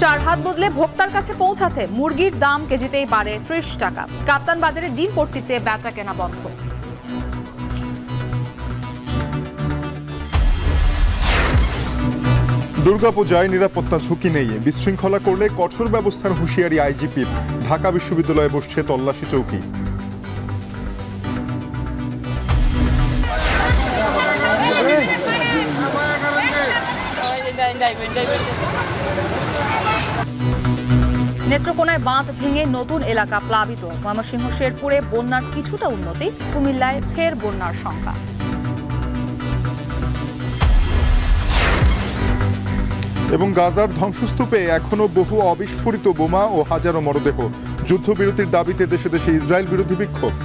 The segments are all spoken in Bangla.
সার হাত বদলে ভোক্তার কাছে পৌঁছাতে মুরগির দাম কেজিতেই বাড়ে ৩০ টাকা। কাপ্তান বাজারে ডিম পট্টিতে বেচা কেনা বন্ধ। দুর্গাপূজায় নিরাপত্তা ঝুঁকি নেই, বিশৃঙ্খলা করলে কঠোর ব্যবস্থার হুঁশিয়ারি আইজিপির। ঢাকা বিশ্ববিদ্যালয়ে বসছে তল্লাশি চৌকি। নেত্রকোনায় বাঁধ ভেঙে নতুন এলাকা প্লাবিত। ময়মনসিংহ শেরপুরে বন্যার কিছুটা উন্নতি, কুমিল্লায় ফের বন্যার শঙ্কা। এবং গাজার ধ্বংসস্তূপে এখনো বহু অবিস্ফোরিত বোমা ও হাজারো মরদেহ। যুদ্ধবিরতির দাবিতে দেশে দেশে ইসরায়েল বিরোধী বিক্ষোভ।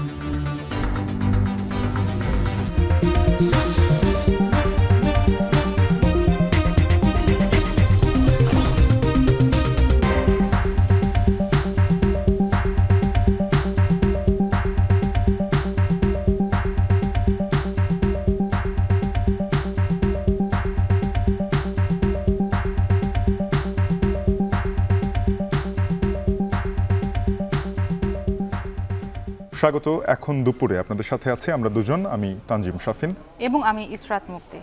স্বাগত। এখন দুপুরে আপনাদের সাথে আছে আমরা দুজন, আমি তানজিম শাফিন এবং আমি ইসরাত মুক্তি।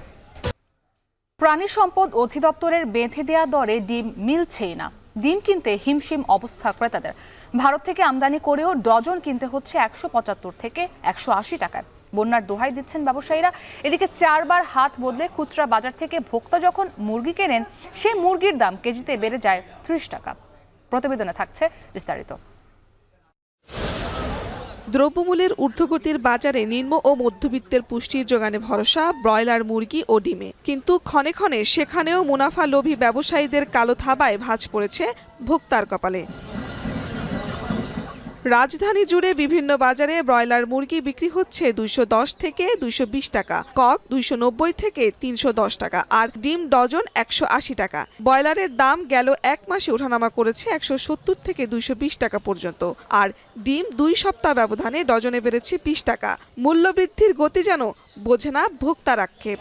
প্রাণী সম্পদ অধিদপ্তরের বেঁধে দেয়া দরে ডিম মিলছেই না। ডিম কিনতে হিমশিম অবস্থা ক্রেতাদের। ভারত থেকে আমদানি করেও ডজন কিনতে হচ্ছে ১৭৫ থেকে ১৮০ টাকায়। বন্যার দোহাই দিচ্ছেন ব্যবসায়ীরা। এদিকে ৪ বার হাত বদলে খুচরা বাজার থেকে ভোক্তা যখন মুরগি কেনেন, সেই মুরগির দাম কেজিতে বেড়ে যায় ৩০ টাকা। প্রতিবেদনে থাকছে বিস্তারিত। দ্রব্যমূল্যের ঊর্ধ্বগতির বাজারে নিম্ন ও মধ্যবিত্তের পুষ্টির যোগানে ভরসা ব্রয়লার মুরগি ও ডিমে, কিন্তু ক্ষণে ক্ষণে সেখানেও মুনাফা লোভী ব্যবসায়ীদের কালো থাবায় ভাঁজ পড়েছে ভোক্তার কপালে। রাজধানী জুড়ে বিভিন্ন বাজারে ব্রয়লার মুরগি বিক্রি হচ্ছে ২১০ থেকে ২২০ টাকা, কক ২৯০ থেকে ৩১০ টাকা, আর ডিম ডজন ১৮০ টাকা। ব্রয়লারের দাম গেল এক মাসে ওঠানামা করেছে ১৭০ থেকে ২২০ টাকা পর্যন্ত, আর ডিম ২ সপ্তাহ ব্যবধানে ডজনে বেড়েছে ২০ টাকা। মূল্যবৃদ্ধির গতি যেন বোঝে না ভোক্তার আক্ষেপ।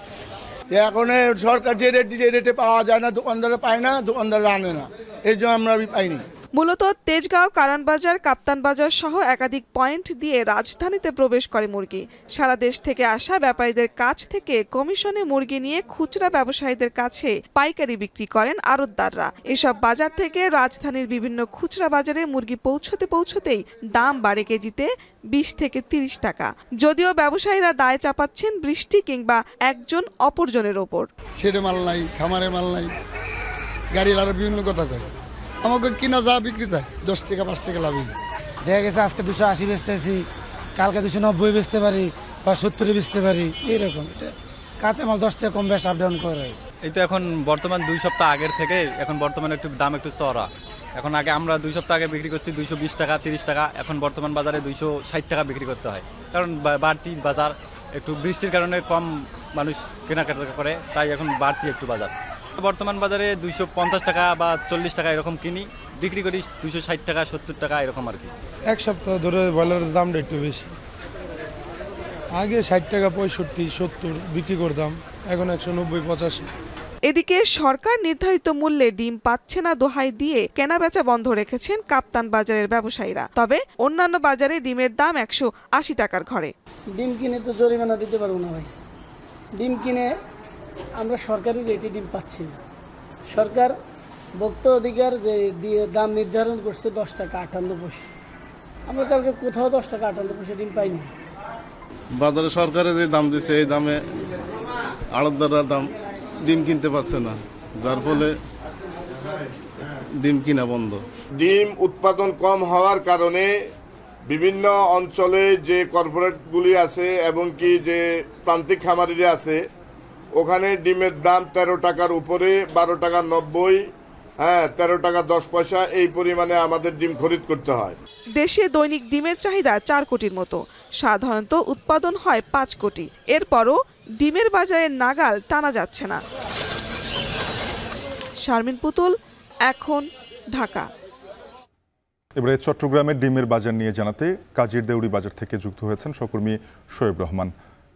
এখন সরকার যে রেটে পাওয়া যায় না, দোকানদারে পায় না, দোকানদাররা আনে না, এই জন্য আমরা পাইনি। মূলত তেজগাঁও, কারণবাজার, কাপ্তান বাজার সহ একাধিক পয়েন্ট দিয়ে রাজধানীতে প্রবেশ করে মুরগি। সারা দেশ থেকে আসা ব্যাপারীদের কাছ থেকে কমিশনে মুরগি নিয়ে খুচরা ব্যবসায়ীদের কাছে পাইকারি বিক্রি করেন আড়তদাররা। এসব বাজার থেকে রাজধানীর বিভিন্ন খুচরা বাজারে মুরগি পৌঁছতেই দাম বাড়ে কেজিতে ২০ থেকে ৩০ টাকা। যদিও ব্যবসায়ীরা দায় চাপাচ্ছেন বৃষ্টি কিংবা একজন অপরজনের ওপর। সেরে মাল নাই, খামারে মাল নাই, গাড়ি আরো বিভিন্ন কথা কয়। আমাকে কিনা যা বিক্রি যায় ১০ টাকা ৫ টাকা লাভ। দেখা গেছে আজকে ২৮০ বেচতেছি, কালকে ২৯০ বেচতে পারি বা ৭০ বেচতে পারি, এইরকম। কাঁচামাল ১০ টাকা কম বেশ আপ ডাউন করে। এই তো এখন বর্তমান ২ সপ্তাহ আগের থেকে এখন বর্তমানে একটু দাম একটু চড়া। এখন আগে আমরা ২ সপ্তাহ আগে বিক্রি করছি ২২০ টাকা ৩০ টাকা, এখন বর্তমান বাজারে ২৬০ টাকা বিক্রি করতে হয়। কারণ বাড়তি বাজার, একটু বৃষ্টির কারণে কম মানুষ কেনাকাটা করে, তাই এখন বাড়তি একটু বাজার। বর্তমান বাজারে ২৫০ টাকা বা ৪০ টাকা এরকম কিনি, বিক্রি করি ২৬০ টাকা ৭০ টাকা এরকম আর কি। এক সপ্তাহ ধরে ব্রয়লারের দামটা একটু বেশি। আগে ৬০ টাকা ৬৫ ৭০ বিক্রি করতাম, এখন ১৯০ ৮৫। এদিকে সরকার নির্ধারিত মূল্যে ডিম পাচ্ছে না দোহাই দিয়ে কেনাবেচা বন্ধ রেখেছেন কাপ্তান বাজারের ব্যবসায়ীরা। তবে অন্যান্য বাজারে ডিমের দাম ১৮০ টাকার ঘরে। ডিম কিনে তো জরিমানা দিতে পারবো না ভাই। ডিম কিনে আমরা সরকারি রেটে ডিম পাচ্ছি না। সরকার ভোক্তা অধিকার যে দিয়ে দাম নির্ধারণ করছে ১০ টাকা ৫৮ পয়সা, আমরা কালকে কোথাও ১০ টাকা ৫৮ পয়সা ডিম পাইনি। বাজারে সরকারে যে দাম দিচ্ছে এই দামে আড়তদাররা দাম ডিম কিনতে পারছে না, যার ফলে ডিম কিনা বন্ধ। ডিম উৎপাদন কম হওয়ার কারণে বিভিন্ন অঞ্চলে যে কর্পোরেটগুলি আছে এবং কি যে প্রান্তিক খামারিরা আছে, ওখানে ডিমের দাম ১৩ টাকার উপরে, ১২ টাকা ৯০, ১৩ টাকা ১০ পয়সা এই পরিমাণে আমাদের ডিম খরিদ করতে হয়। দেশে দৈনিক ডিমের চাহিদা ৪ কোটির মতো, সাধারণত উৎপাদন হয় ৫ কোটি। এরপরও ডিমের বাজারে নাগাল টানা যাচ্ছে না। শারমিন পুতুল, এখন, ঢাকা। এবারে চট্টগ্রামের ডিমের বাজার নিয়ে জানাতে কাজীর দেউড়ি বাজার থেকে যুক্ত হয়েছেন সহকর্মী শোয়েব রহমান।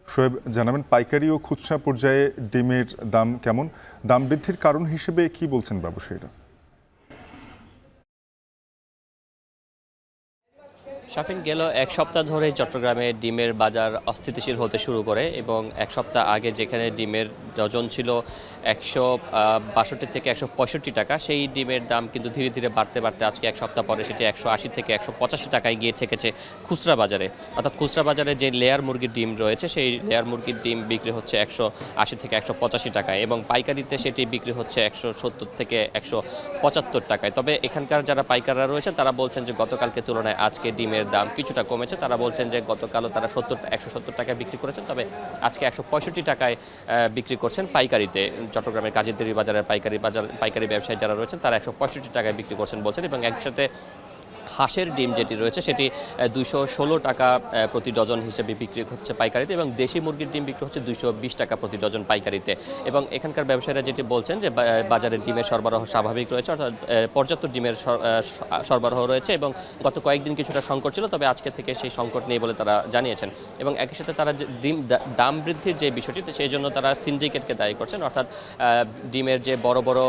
শোয়েব, জানাবেন পাইকারি ও খুচরা পর্যায়ে ডিমের দাম কেমন, দাম বৃদ্ধির কারণ হিসেবে কি বলছেন ব্যবসায়ীরা? শাফিন, গেল এক সপ্তাহ ধরে চট্টগ্রামে ডিমের বাজার অস্থিতিশীল হতে শুরু করে এবং এক সপ্তাহ আগে যেখানে ডিমের ডজন ছিল 162 থেকে 165 টাকা, সেই ডিমের দাম কিন্তু ধীরে ধীরে বাড়তে বাড়তে আজকে এক সপ্তাহ পরে সেটি 180 থেকে 185 টাকায় গিয়ে ঠেকেছে খুচরা বাজারে। অর্থাৎ খুচরা বাজারে যে লেয়ার মুরগির ডিম রয়েছে সেই লেয়ার মুরগির ডিম বিক্রি হচ্ছে 180 থেকে 185 টাকায় এবং পাইকারিতে সেটি বিক্রি হচ্ছে 170 থেকে 175 টাকায়। তবে এখানকার যারা পাইকাররা রয়েছেন তারা বলছেন যে গতকালকে তুলনায় আজকে ডিমের দাম কিছুটা কমেছে। তারা বলছেন যে গতকালও তারা 170 টাকায় বিক্রি করেছেন, তবে আজকে 165 টাকায় বিক্রি করছেন পাইকারিতে। চট্টগ্রামের কাজীদেউরি বাজারের পাইকারি ব্যবসায়ী যারা রয়েছেন তারা 165 টাকায় বিক্রি করছেন বলছেন এবং একসাথে হাঁসের ডিম যেটি রয়েছে সেটি 216 টাকা প্রতি ডজন হিসেবে বিক্রি হচ্ছে পাইকারিতে এবং দেশি মুরগির ডিম বিক্রি হচ্ছে 220 টাকা প্রতি ডজন পাইকারিতে। এবং এখানকার ব্যবসায়ীরা যেটি বলছেন যে বাজারে ডিমের সরবরাহ স্বাভাবিক রয়েছে, অর্থাৎ পর্যাপ্ত ডিমের সরবরাহ রয়েছে এবং গত কয়েকদিন কিছুটা সংকট ছিল, তবে আজকে থেকে সেই সংকট নেই বলে তারা জানিয়েছেন। এবং একই সাথে তারা দাম বৃদ্ধির যে বিষয়টি সেই জন্য তারা সিন্ডিকেটকে দায়ী করছেন, অর্থাৎ ডিমের যে বড় বড়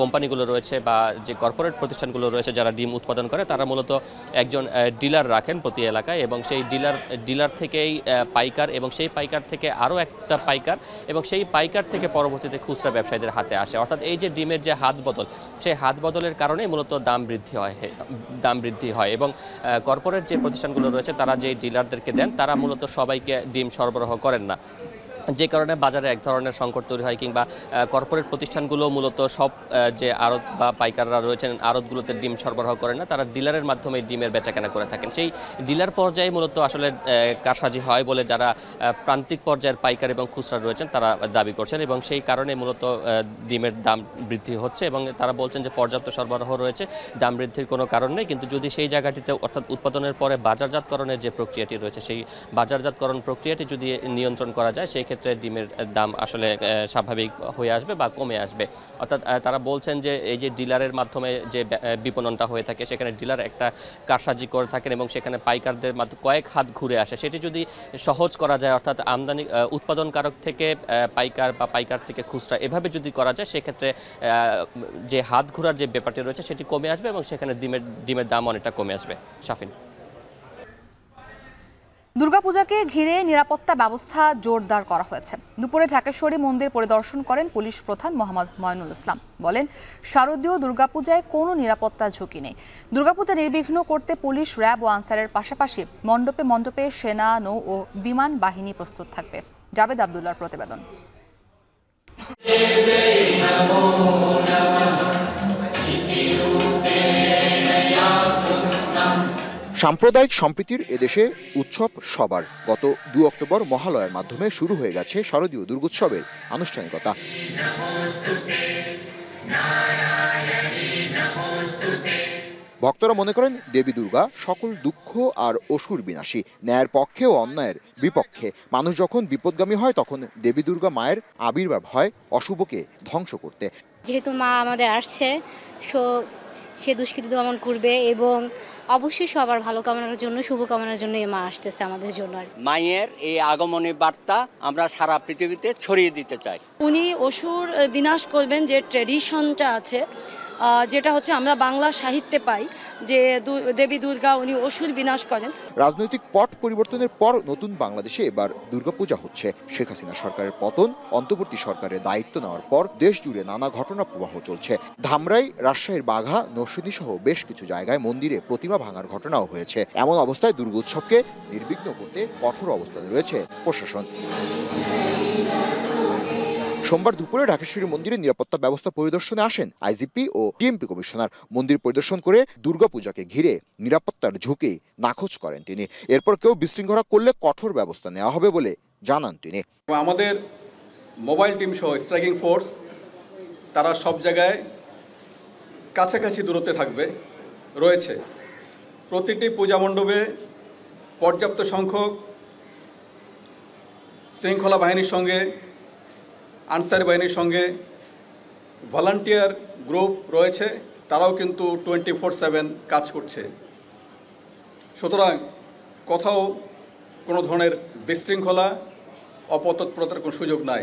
কোম্পানিগুলো রয়েছে বা যে কর্পোরেট প্রতিষ্ঠানগুলো রয়েছে যারা ডিম উৎপাদন করে তারা মূলত একজন ডিলার রাখেন প্রতি এলাকায় এবং সেই ডিলার থেকেই পাইকার এবং সেই পাইকার থেকে আরও একটা পাইকার এবং সেই পাইকার থেকে পরবর্তীতে খুচরা ব্যবসায়ীদের হাতে আসে। অর্থাৎ এই যে ডিমের যে হাত বদল, সেই হাত বদলের কারণে মূলত দাম বৃদ্ধি হয় এবং কর্পোরেট যে প্রতিষ্ঠানগুলো রয়েছে তারা যে ডিলারদেরকে দেন তারা মূলত সবাইকে ডিম সরবরাহ করেন না, যে কারণে বাজারে এক ধরনের সংকট তৈরি হয় কিংবা কর্পোরেট প্রতিষ্ঠানগুলো মূলত সব যে আড়ত বা পাইকাররা রয়েছেন আড়তগুলোতে ডিম সরবরাহ করেন না, তারা ডিলারের মাধ্যমে ডিমের বেচাকেনা করে থাকেন। সেই ডিলার পর্যায়ে মূলত আসলে কারসাজি হয় বলে যারা প্রান্তিক পর্যায়ের পাইকার এবং খুচরা রয়েছেন তারা দাবি করছেন এবং সেই কারণে মূলত ডিমের দাম বৃদ্ধি হচ্ছে এবং তারা বলছেন যে পর্যাপ্ত সরবরাহ রয়েছে, দাম বৃদ্ধির কোনো কারণ নেই। কিন্তু যদি সেই জায়গাটিতে অর্থাৎ উৎপাদনের পরে বাজারজাতকরণের যে প্রক্রিয়াটি রয়েছে সেই বাজারজাতকরণ প্রক্রিয়াটি যদি নিয়ন্ত্রণ করা যায় সেই ক্ষেত্রে ডিমের দাম আসলে স্বাভাবিক হয়ে আসবে বা কমে আসবে। অর্থাৎ তারা বলছেন যে এই যে ডিলারের মাধ্যমে যে বিপণনটা হয়ে থাকে সেখানে ডিলার একটা কারসাজি করে থাকেন এবং সেখানে পাইকারদের মাধ্যমে কয়েক হাত ঘুরে আসে, সেটি যদি সহজ করা যায় অর্থাৎ আমদানি উৎপাদনকারক থেকে পাইকার বা পাইকার থেকে খুচরা এভাবে যদি করা যায় সেক্ষেত্রে যে হাত ঘোরার যে ব্যাপারটি রয়েছে সেটি কমে আসবে এবং সেখানে ডিমের দাম অনেকটা কমে আসবে। শাফিন, দুর্গাপূজাকে ঘিরে নিরাপত্তা ব্যবস্থা জোরদার করা হয়েছে। দুপুরে ঢাকেশ্বরী মন্দির পরিদর্শন করেন পুলিশ প্রধান মোহাম্মদ ময়নুল ইসলাম। বলেন, শারদীয় দুর্গাপূজায় কোনো নিরাপত্তা ঝুঁকি নেই। দুর্গাপূজা নির্বিঘ্ন করতে পুলিশ, র্যাব ও আনসারের পাশাপাশি মণ্ডপে মণ্ডপে সেনা, নৌ ও বিমান বাহিনী প্রস্তুত থাকবে। জাবেদ আব্দুল্লাহর প্রতিবেদন। সাম্প্রদায়িক সম্প্রীতির এদেশে উৎসব সবার। গত 2 অক্টোবর মহালয়ার মাধ্যমে শুরু হয়ে গেছে শারদীয় দুর্গোৎসবের আনুষ্ঠানিকতা। ভক্তরা মনে করেন দেবী দুর্গা সকল দুঃখ আর অসুর বিনাশী, ন্যায়ের পক্ষে ও অন্যায়ের বিপক্ষে। মানুষ যখন বিপদগামী হয় তখন দেবী দুর্গা মায়ের আবির্ভাব হয় অশুভকে ধ্বংস করতে। যেহেতু মা আমাদের আসছে, সে দুষ্কৃতি দমন করবে এবং অবশ্যই সবার ভালো কামনার জন্য, শুভ কামনার জন্য এই মা আসতেছে আমাদের জন্য। মায়ের এই আগমনী বার্তা আমরা সারা পৃথিবীতে ছড়িয়ে দিতে চাই। উনি অসুর বিনাশ করবেন, যে ট্র্যাডিশনটা আছে, যেটা হচ্ছে আমরা বাংলা সাহিত্যে পাই যে দেবী দুর্গা উনি অসুর বিনাশ করেন। রাজনৈতিক পট পরিবর্তনের পর নতুন বাংলাদেশে এবার দুর্গাপূজা হচ্ছে। শেখ হাসিনা সরকারের পতন, অন্তর্বর্তী সরকারের দায়িত্ব নেওয়ার পর দেশ জুড়ে নানা ঘটনা প্রবাহ চলছে। ধামরাই, রাজশাহীর বাঘা, নরসিংদী সহ বেশ কিছু জায়গায় মন্দিরে প্রতিমা ভাঙার ঘটনাও হয়েছে। এমন অবস্থায় দুর্গোৎসবকে নির্বিঘ্ন করতে কঠোর অবস্থানে রয়েছে প্রশাসন। সোমবার দুপুরে ঢাকেশ্বরী মন্দিরে নিরাপত্তা ব্যবস্থা পরিদর্শনে আসেন আইজিপি ও টিএমপি কমিশনার। মন্দির পরিদর্শন করে দুর্গাপূজাকে ঘিরে নিরাপত্তার ঝুঁকি নাকচ করেন তিনি। এরপর কেউ বিশৃঙ্খলা করলে কঠোর ব্যবস্থা নেওয়া হবে বলে জানান তিনি। আমাদের মোবাইল টিম সহ স্ট্রাইকিং ফোর্স তারা সব জায়গায় কাছাকাছি দূরত্বে রয়েছে। প্রতিটি পূজা মণ্ডপে পর্যাপ্ত সংখ্যক শৃঙ্খলা বাহিনীর সঙ্গে, আনসার বাহিনীর সঙ্গে ভলান্টিয়ার গ্রুপ রয়েছে, তারাও কিন্তু 24/7 কাজ করছে। সুতরাং কোথাও কোনো ধরনের বিশৃঙ্খলা, অপতৎপরতার কোনো সুযোগ নাই।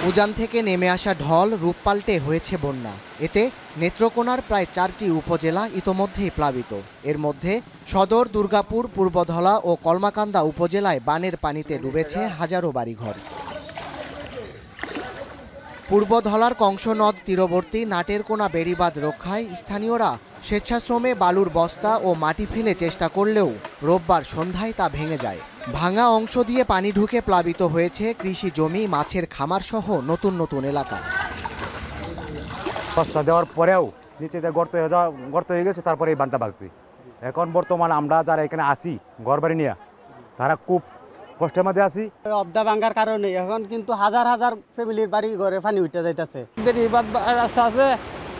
উজান থেকে নেমে আসা ঢল রূপ পাল্টে হয়েছে বন্যা। এতে নেত্রকোনার প্রায় 4টি উপজেলা ইতোমধ্যেই প্লাবিত। এর মধ্যে সদর, দুর্গাপুর, পূর্বধলা ও কলমাকান্দা উপজেলায় বানের পানিতে ডুবেছে হাজারো বাড়িঘর। পূর্বধলার কংসনদ তীরবর্তী নাটেরকোনা বেড়িবাঁধ রক্ষায় স্থানীয়রা স্বেচ্ছাশ্রমে বালুর বস্তা ও মাটি ফেলে চেষ্টা করলেও রোববার সন্ধ্যায় তা ভেঙে যায়। ভাঙা অংশ দিয়ে পানি ঢুকে প্লাবিত হয়েছে কৃষি জমি, মাছের খামার সহ নতুন নতুন এলাকা। বস্তা দেওয়ার পরেও নিচেতে গর্ত হয়ে গেছে, তারপরে এই বানটা ভাগছি। এখন বর্তমানে আমরা যারা এখানে আছি ঘরবাড়ি নিয়ে, তারা খুব কষ্টের মধ্যে আছি। অবদা ভাঙার কারণে এখন কিন্তু হাজার হাজার ফ্যামিলির বাড়ি ঘরে পানি উঠে যাইতেছে। রাস্তা আছে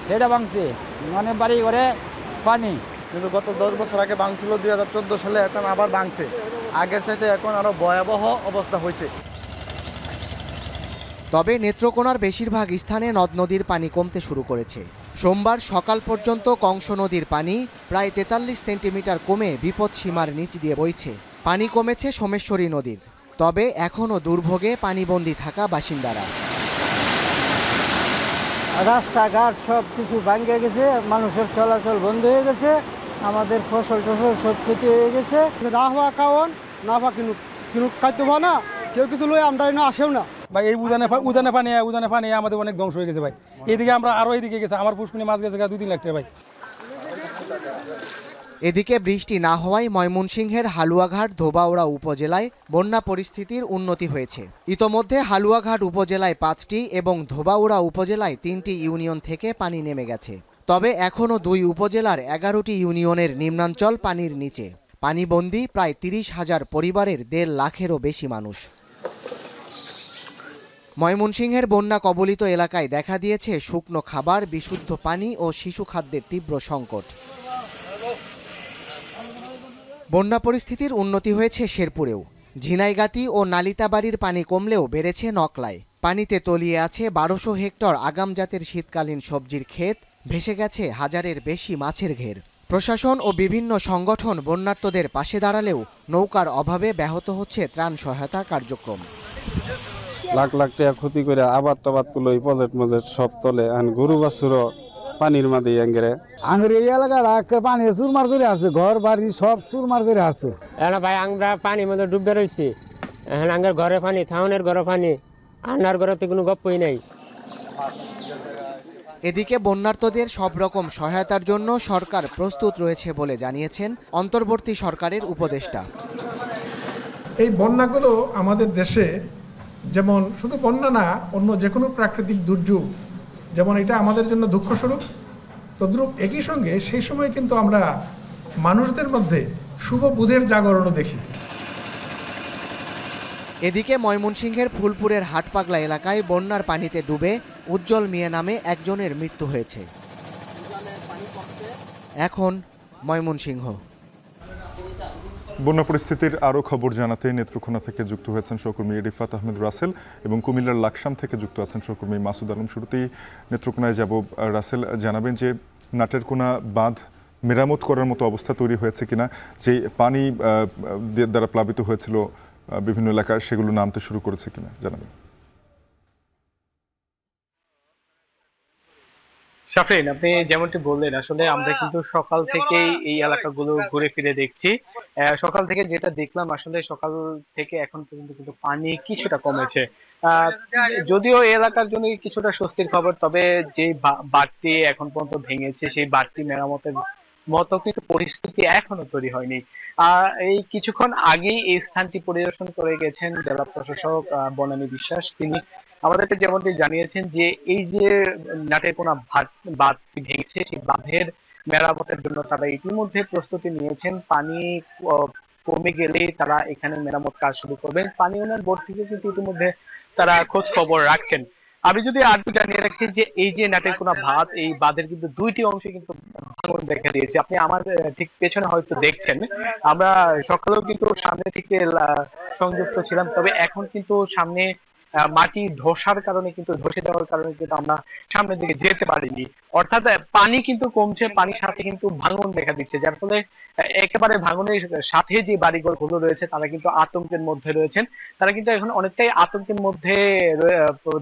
সেটা ভাঙছে, মানে বাড়ি ঘরে পানি। কিন্তু গত 10 বছর আগে ভাঙছিল 2014 সালে, এখন আবার ভাঙছে। আগের চাইতে এখন আরো ভয়াবহ অবস্থা হয়েছে। তবে নেত্রকোনার বেশিরভাগ স্থানে নদ নদীর পানি কমতে শুরু করেছে। সোমবার সকাল পর্যন্ত কংস নদীর পানি প্রায় 43 সেন্টিমিটার কমে বিপদসীমার নিচ দিয়ে বইছে। পানি কমেছে সোমেশ্বরী নদীর, তবে এখনও দুর্ভোগে পানিবন্দী থাকা বাসিন্দারা। রাস্তাঘাট সব কিছু ভাঙে গেছে, মানুষের চলাচল বন্ধ হয়ে গেছে, আমাদের ফসল টসল সব ক্ষতি হয়ে গেছে। না হওয়া কারণ না বা কিনু খাইতে পারে না, কেউ কিছু লই আমরা আসেও না ভাই। এই উজানে পানি আমাদের অনেক ধ্বংস হয়ে গেছে ভাই। এইদিকে আমরা আরো এইদিকে গেছে, আমার পুষ্পিনী মাছ গেছে 2-3 লাখ টাকা ভাই। এদিকে বৃষ্টি না হওয়ায় ময়মনসিংহের হালুয়াঘাট, ধোবাউড়া উপজেলায় বন্যা পরিস্থিতির উন্নতি হয়েছে। ইতোমধ্যে হালুয়াঘাট উপজেলায় 5টি এবং ধোবাউড়া উপজেলায় 3টি ইউনিয়ন থেকে পানি নেমে গেছে। তবে এখনও 2 উপজেলার 11টি ইউনিয়নের নিম্নাঞ্চল পানির নিচে। পানিবন্দী প্রায় 30,000 পরিবারের 1.5 লাখেরও বেশি মানুষ। ময়মনসিংহের বন্যা কবলিত এলাকায় দেখা দিয়েছে শুকনো খাবার, বিশুদ্ধ পানি ও শিশু খাদ্যের তীব্র সংকট। বন্যা পরিস্থিতির উন্নতি হয়েছে শেরপুরেও। ঝিনাইগাতি ও নালিতাবাড়ির পানি কমলেও বেড়েছে নকলায়। পানিতে তলিয়ে আছে 1200 হেক্টর আগাম জাতের শীতকালীন সবজির ক্ষেত, ভেসে গেছে হাজারের বেশি মাছের ঘের। প্রশাসন ও বিভিন্ন সংগঠন বন্যার্তদের পাশে দাঁড়ালেও নৌকার অভাবে ব্যাহত হচ্ছে ত্রাণ সহায়তা কার্যক্রম। লাখ লাখ টাকা ক্ষতি করে আবাদ টাবাদ গুলো প্রজেক্ট মজেক্ট সব তলে, গরু বাছুরও পানির মাঝে আঙ্গুর এই এলাকাটা পানি চুরমার করে আসছে, ঘর বাড়ি সব চুরমার করে আসছে। ভাই আমরা পানির মধ্যে ডুববে রয়েছি, এখন আঙ্গের ঘরে পানি, থাউনের ঘরে পানি, আনার ঘরে তো কোনো গপ্পই নাই। এদিকে বন্যার্তদের সব রকম সহায়তার জন্য সরকার প্রস্তুত রয়েছে বলে জানিয়েছেন অন্তর্বর্তী সরকারের উপদেষ্টা। এই বন্যাগুলো আমাদের দেশে যেমন শুধু বন্যা না, অন্য যে কোনো প্রাকৃতিক দুর্যোগ যেমন এটা আমাদের জন্য দুঃখস্বরূপ, তদ্রূপ একই সঙ্গে সেই সময় কিন্তু আমরা মানুষদের মধ্যে শুভ বুধের জাগরণও দেখি। এদিকে ময়মনসিংহের ফুলপুরের হাটপাগলা এলাকায় বন্যার পানিতে ডুবে উজ্জ্বল মিয়া নামে একজনের মৃত্যু হয়েছে। এখন ময়মনসিংহ। বন্যা পরিস্থিতির আরও খবর জানাতে নেত্রকোনা থেকে যুক্ত হয়েছেন সহকর্মী রিফাত আহমেদ রাসেল এবং কুমিল্লার লাকসাম থেকে যুক্ত আছেন সহকর্মী মাসুদ আলম। শুরুতেই নেত্রকোনায় যাব। রাসেল, জানাবেন যে নাটেরকোনা বাঁধ মেরামত করার মতো অবস্থা তৈরি হয়েছে কিনা, যে পানি দ্বারা প্লাবিত হয়েছিল বিভিন্ন এলাকায় সেগুলো নামতে শুরু করেছে কিনা জানাবেন। শাফরিন, আপনি যেমনটি বললেন, আসলে আমরা কিন্তু সকাল থেকেই এই এলাকাগুলো ঘুরে ফিরে দেখছি। সকাল থেকে যেটা দেখলাম, আসলে সকাল থেকে এখন পর্যন্ত কিন্তু পানি কিছুটা কমেছে। যদিও এই এলাকার জন্য কিছুটা স্বস্তির খবর, তবে যে বাঁধটি এখন পর্যন্ত ভেঙেছে সেই বাঁধটি মেরামতের মতো কিন্তু পরিস্থিতি এখনো তৈরি হয়নি। এই কিছুক্ষণ আগেই এই স্থানটি পরিদর্শন করে গেছেন জেলা প্রশাসক বনানী বিশ্বাস। তিনি আমাদেরকে যেমনটি জানিয়েছেন যে এই যে নাটেরকোনা বাঁধটি ভেঙেছে সেই বাঁধের মেরামতের জন্য তারা ইতিমধ্যে প্রস্তুতি নিয়েছেন। পানি কমে গেলেই তারা এখানে মেরামত কাজ শুরু করবেন। পানি উন্নয়ন বোর্ড থেকে কিন্তু ইতিমধ্যে তারা খোঁজ খবর রাখছেন। আমি যদি আরেকটু জানিয়ে রাখি যে এই যে নাটেরকোনা বাঁধ, এই বাঁধের কিন্তু 2টি অংশে কিন্তু ভাঙন দেখা দিয়েছে। আপনি আমার ঠিক পেছনে হয়তো দেখছেন, আমরা সকালেও কিন্তু সামনে থেকে সংযুক্ত ছিলাম, তবে এখন কিন্তু সামনে মাটি ধসার কারণে কিন্তু ধসে যাওয়ার কারণে কিন্তু আমরা সামনের দিকে যেতে পারিনি। অর্থাৎ পানি কিন্তু কমছে, পানির সাথে কিন্তু ভাঙন দেখা দিচ্ছে, যার ফলে একেবারে ভাঙনের সাথে যে বাড়িঘর গুলো রয়েছে তারা কিন্তু আতঙ্কের মধ্যে রয়েছেন। তারা কিন্তু এখন অনেকটাই আতঙ্কের মধ্যে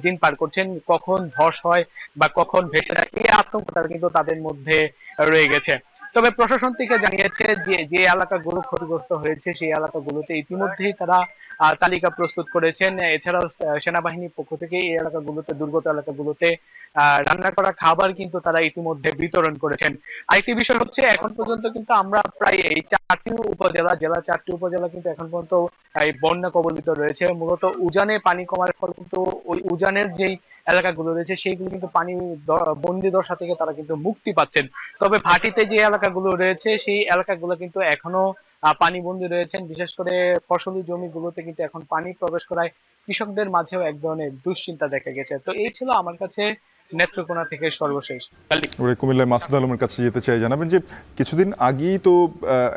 দিন পার করছেন, কখন ধস হয় বা কখন ভেসে যায় এই আতঙ্ক তারা কিন্তু তাদের মধ্যে রয়ে গেছে। তবে প্রশাসন থেকে জানিয়েছে যে এলাকাগুলো ক্ষতিগ্রস্ত হয়েছে সেই এলাকাগুলোতে ইতিমধ্যেই তারা তালিকা প্রস্তুত করেছেন। এছাড়াও সেনাবাহিনীর পক্ষ থেকে এই এলাকাগুলোতে, দুর্গত এলাকাগুলোতে রান্না করা খাবার কিন্তু তারা ইতিমধ্যে বিতরণ করেছেন। আরেকটি বিষয় হচ্ছে, এখন পর্যন্ত কিন্তু আমরা প্রায় এই চারটি উপজেলা কিন্তু এখন পর্যন্ত এই বন্যা কবলিত রয়েছে। মূলত উজানে পানি কমার ফলে কিন্তু ওই উজানের যেই এলাকাগুলো রয়েছে সেইগুলো কিন্তু পানি বন্দি দশা থেকে তারা কিন্তু মুক্তি পাচ্ছেন। তবে ভাটিতে যে এলাকাগুলো রয়েছে সেই এলাকাগুলো কিন্তু এখনো পানিবন্দী রয়েছেন। বিশেষ করে ফসলি জমিগুলোতে কিন্তু এখন পানি প্রবেশ করায় কৃষকদের মাঝেও এক ধরনের দুশ্চিন্তা দেখা গেছে। তো এই ছিল আমার কাছে নেত্রকোনা থেকে সর্বশেষ। কুমিল্লায় মাসুদ আলমের কাছে যেতে চাই, জানাবেন যে কিছুদিন আগেই তো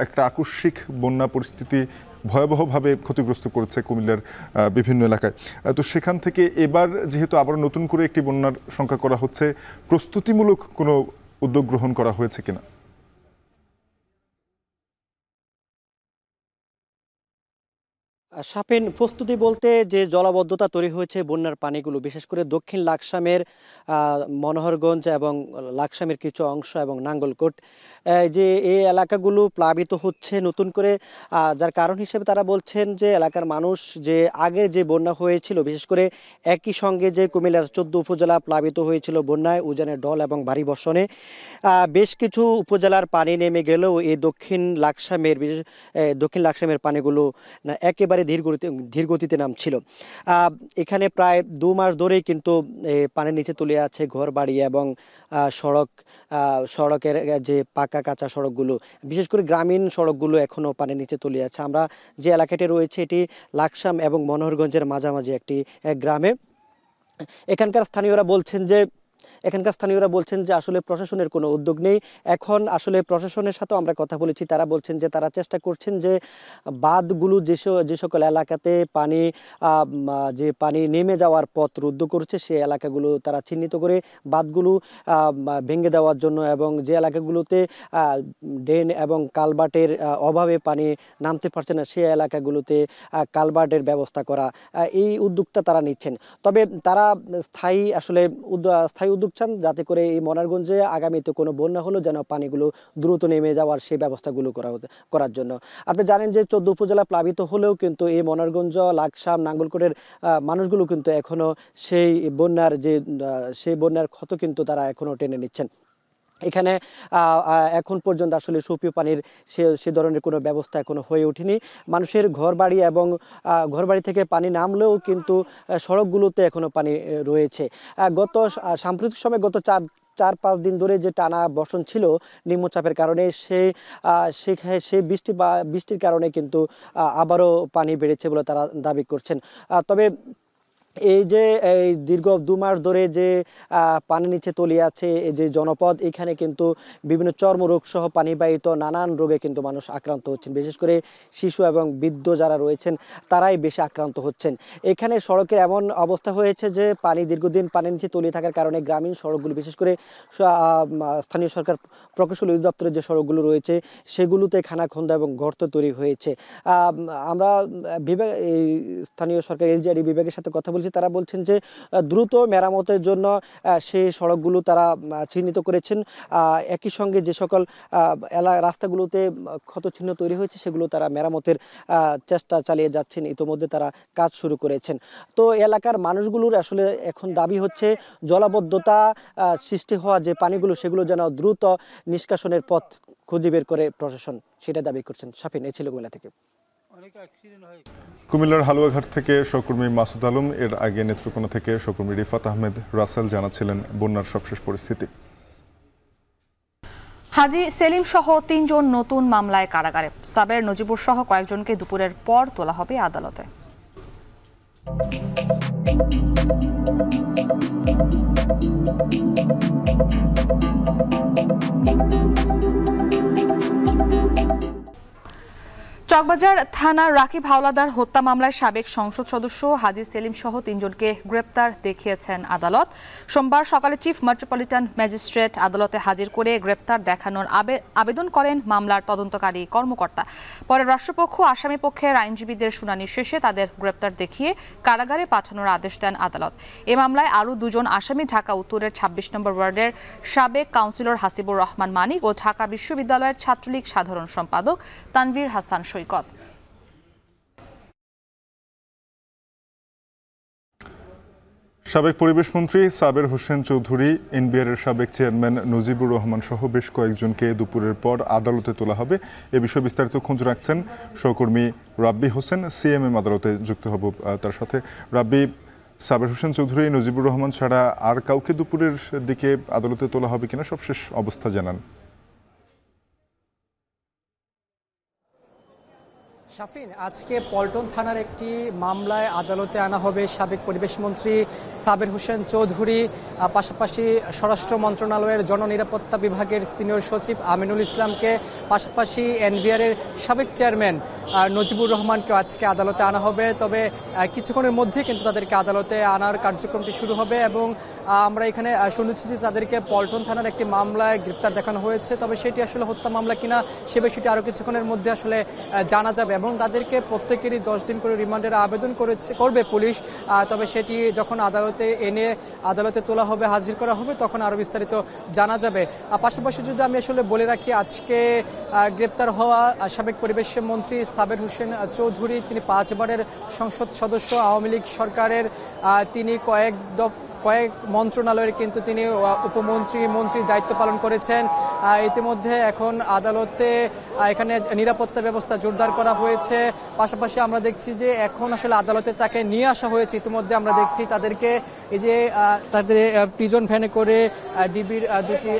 একটা আকস্মিক বন্যা পরিস্থিতি ভয়াবহভাবে ক্ষতিগ্রস্ত করেছে কুমিল্লার বিভিন্ন এলাকায়। তো সেখান থেকে এবার যেহেতু আবার নতুন করে একটি বন্যার শঙ্কা করা হচ্ছে, প্রস্তুতিমূলক কোনো উদ্যোগ গ্রহণ করা হয়েছে কিনা? সাপেন প্রস্তুতি বলতে যে জলাবদ্ধতা তৈরি হয়েছে বন্যার পানিগুলো, বিশেষ করে দক্ষিণ লাকসামের মনোহরগঞ্জ এবং লাকসামের কিছু অংশ এবং নাঙ্গলকোট, যে এই এলাকাগুলো প্লাবিত হচ্ছে নতুন করে। যার কারণ হিসেবে তারা বলছেন যে এলাকার মানুষ যে আগে যে বন্যা হয়েছিল, বিশেষ করে একই সঙ্গে যে কুমিল্লার 14 উপজেলা প্লাবিত হয়েছিল বন্যায়, উজানের ঢল এবং ভারী বর্ষণে বেশ কিছু উপজেলার পানি নেমে গেলেও এই দক্ষিণ লাকসামের পানিগুলো একেবারে ধীর গতিতে নামছিল। এখানে প্রায় 2 মাস ধরেই কিন্তু পানির নিচে তলিয়ে আছে ঘর বাড়ি এবং সড়কের যে পাকা কাঁচা সড়কগুলো, বিশেষ করে গ্রামীণ সড়কগুলো এখনো পানির নিচে তলিয়ে আছে। আমরা যে এলাকাটি রয়েছে এটি লাকসাম এবং মনোহরগঞ্জের মাঝামাঝি একটি গ্রামে। এখানকার স্থানীয়রা বলছেন যে আসলে প্রশাসনের কোনো উদ্যোগ নেই। এখন আসলে প্রশাসনের সাথেও আমরা কথা বলেছি, তারা বলছেন যে তারা চেষ্টা করছেন যে বাঁধগুলো যে সকল এলাকাতে পানি নেমে যাওয়ার পথ রুদ্ধ করছে সেই এলাকাগুলো তারা চিহ্নিত করে বাঁধগুলো ভেঙে দেওয়ার জন্য, এবং যে এলাকাগুলোতে ড্রেন এবং কালভার্টের অভাবে পানি নামতে পারছে না সেই এলাকাগুলোতে কালভার্টের ব্যবস্থা করা, এই উদ্যোগটা তারা নিচ্ছেন। তবে তারা স্থায়ী উদ্যোগ চান যাতে করে এই মনোহরগঞ্জে আগামীতে কোনো বন্যা হলো যেন পানিগুলো দ্রুত নেমে যাওয়ার সেই ব্যবস্থাগুলো করার জন্য। আপনি জানেন যে 14 উপজেলা প্লাবিত হলেও কিন্তু এই মনোহরগঞ্জ, লাকসাম, নাঙ্গলকোটের মানুষগুলো কিন্তু এখনো সেই বন্যার ক্ষত কিন্তু তারা এখনো টেনে নিচ্ছেন। এখানে এখন পর্যন্ত আসলে সুপেয় পানির সে ধরনের কোনো ব্যবস্থা এখনো হয়ে ওঠেনি। মানুষের ঘরবাড়ি এবং ঘরবাড়ি থেকে পানি নামলেও কিন্তু সড়কগুলোতে এখনো পানি রয়েছে। সাম্প্রতিক সময় গত 4-5 দিন ধরে যে টানা বর্ষণ ছিল নিম্নচাপের কারণে সেই বৃষ্টির কারণে কিন্তু আবারও পানি বেড়েছে বলে তারা দাবি করছেন। তবে এই দীর্ঘ 2 মাস ধরে যে পানি নিচে তলিয়ে আছে এই যে জনপদ, এখানে কিন্তু বিভিন্ন চর্মরোগ সহ পানিবাহিত নানান রোগে কিন্তু মানুষ আক্রান্ত হচ্ছেন। বিশেষ করে শিশু এবং বৃদ্ধ যারা রয়েছেন তারাই বেশি আক্রান্ত হচ্ছেন। এখানে সড়কের এমন অবস্থা হয়েছে যে দীর্ঘদিন পানির নিচে তলিয়ে থাকার কারণে গ্রামীণ সড়কগুলো, বিশেষ করে স্থানীয় সরকার প্রকৌশল অধিদপ্তরের যে সড়কগুলো রয়েছে সেগুলোতে খানাখন্দা এবং গর্ত তৈরি হয়েছে। আমরা স্থানীয় সরকার এলজিআরডি বিভাগের সাথে কথা বলছি, তারা বলছেন যে দ্রুত মেরামতের জন্য সেই সড়কগুলো তারা চিহ্নিত করেছেন। একই সঙ্গে যে সকল রাস্তাগুলোতে ক্ষতচিহ্ন তৈরি হয়েছে সেগুলো তারা মেরামতের চেষ্টা চালিয়ে যাচ্ছেন, ইতোমধ্যে তারা কাজ শুরু করেছেন। তো এলাকার মানুষগুলোর আসলে এখন দাবি হচ্ছে জলাবদ্ধতা সৃষ্টি হওয়া যে পানিগুলো সেগুলো যেন দ্রুত নিষ্কাশনের পথ খুঁজে বের করে প্রশাসন, সেটা দাবি করছেন। শাফিন, এই ছিল কুমিল্লা থেকে। কুমিল্লার হালুয়াঘাট থেকে সহকর্মী মাসুদ আলম, এর আগে নেত্রকোনা থেকে সহকর্মী রিফাত আহমেদ রাসেল জানাচ্ছিলেন বন্যার সবশেষ পরিস্থিতি। হাজী সেলিম সহ 3 জন নতুন মামলায় কারাগারে। সাবের নজিবুর সহ কয়েকজনকে দুপুরের পর তোলা হবে আদালতে। চকবাজার থানার রাকিব হাওলাদার হত্যা মামলায় সাবেক সংসদ সদস্য হাজী সেলিম সহ 3 জনকে গ্রেপ্তার দেখিয়েছেন আদালত। সোমবার সকালে চিফ মেট্রোপলিটন ম্যাজিস্ট্রেট আদালতে হাজির করে গ্রেপ্তার দেখানোর আবেদন করেন মামলার তদন্তকারী কর্মকর্তা। পরে রাষ্ট্রপক্ষ আসামি পক্ষের আইনজীবীদের শুনানি শেষে তাদের গ্রেপ্তার দেখিয়ে কারাগারে পাঠানোর আদেশ দেন আদালত। এ মামলায় আরও 2 জন আসামি ঢাকা উত্তরের 26 নম্বর ওয়ার্ডের সাবেক কাউন্সিলর হাসিবুর রহমান মানিক ও ঢাকা বিশ্ববিদ্যালয়ের ছাত্রলীগ সাধারণ সম্পাদক তানভীর হাসান সৈকত। সাবেক পরিবেশ মন্ত্রী সাবের হোসেন চৌধুরী, এনবিআর এর সাবেক চেয়ারম্যান নজিবুর রহমান সহ বেশ কয়েকজনকে দুপুরের পর আদালতে তোলা হবে। এ বিষয়ে বিস্তারিত খোঁজ রাখছেন সহকর্মী রাব্বি হোসেন। সিএমএম আদালতে যুক্ত হব তার সাথে। রাব্বি, সাবের হোসেন চৌধুরী, নজিবুর রহমান ছাড়া আর কাউকে দুপুরের দিকে আদালতে তোলা হবে কিনা সবশেষ অবস্থা জানান। শাফিন, আজকে পল্টন থানার একটি মামলায় আদালতে আনা হবে সাবেক পরিবেশ মন্ত্রী সাবের হোসেন চৌধুরী, পাশাপাশি স্বরাষ্ট্র মন্ত্রণালয়ের জননিরাপত্তা বিভাগের সিনিয়র সচিব আমিনুল ইসলামকে, পাশাপাশি এনবিআর এর সাবেক চেয়ারম্যান নজিবুর রহমানকে আজকে আদালতে আনা হবে। তবে কিছুক্ষণের মধ্যে কিন্তু তাদেরকে আদালতে আনার কার্যক্রমটি শুরু হবে এবং আমরা এখানে শুনেছি যে তাদেরকে পল্টন থানার একটি মামলায় গ্রেপ্তার দেখানো হয়েছে। তবে সেটি আসলে হত্যা মামলা কিনা সে বিষয়টি আরও কিছুক্ষণের মধ্যে আসলে জানা যাবে এবং তাদেরকে প্রত্যেকেরই 10 দিন করে রিমান্ডের আবেদন করবে পুলিশ। তবে সেটি যখন আদালতে এনে আদালতে তোলা হবে, হাজির করা হবে, তখন আরও বিস্তারিত জানা যাবে। পাশাপাশি যদি আমি আসলে বলে রাখি, আজকে গ্রেপ্তার হওয়া সাবেক পরিবেশ মন্ত্রী সাবের হোসেন চৌধুরী, তিনি 5 বারের সংসদ সদস্য, আওয়ামী লীগ সরকারের। তিনি কয়েক মন্ত্রণালয়ের কিন্তু তিনি মন্ত্রীর দায়িত্ব পালন করেছেন। ইতিমধ্যে এখন আদালতে এখানে নিরাপত্তা ব্যবস্থা জোরদার করা হয়েছে। পাশাপাশি আমরা দেখছি যে এখন আসলে আদালতে তাকে নিয়ে আসা হয়েছে। ইতিমধ্যে আমরা দেখছি তাদেরকে এই যে তাদের প্রিজন ভ্যানে করে, ডিবির 2টি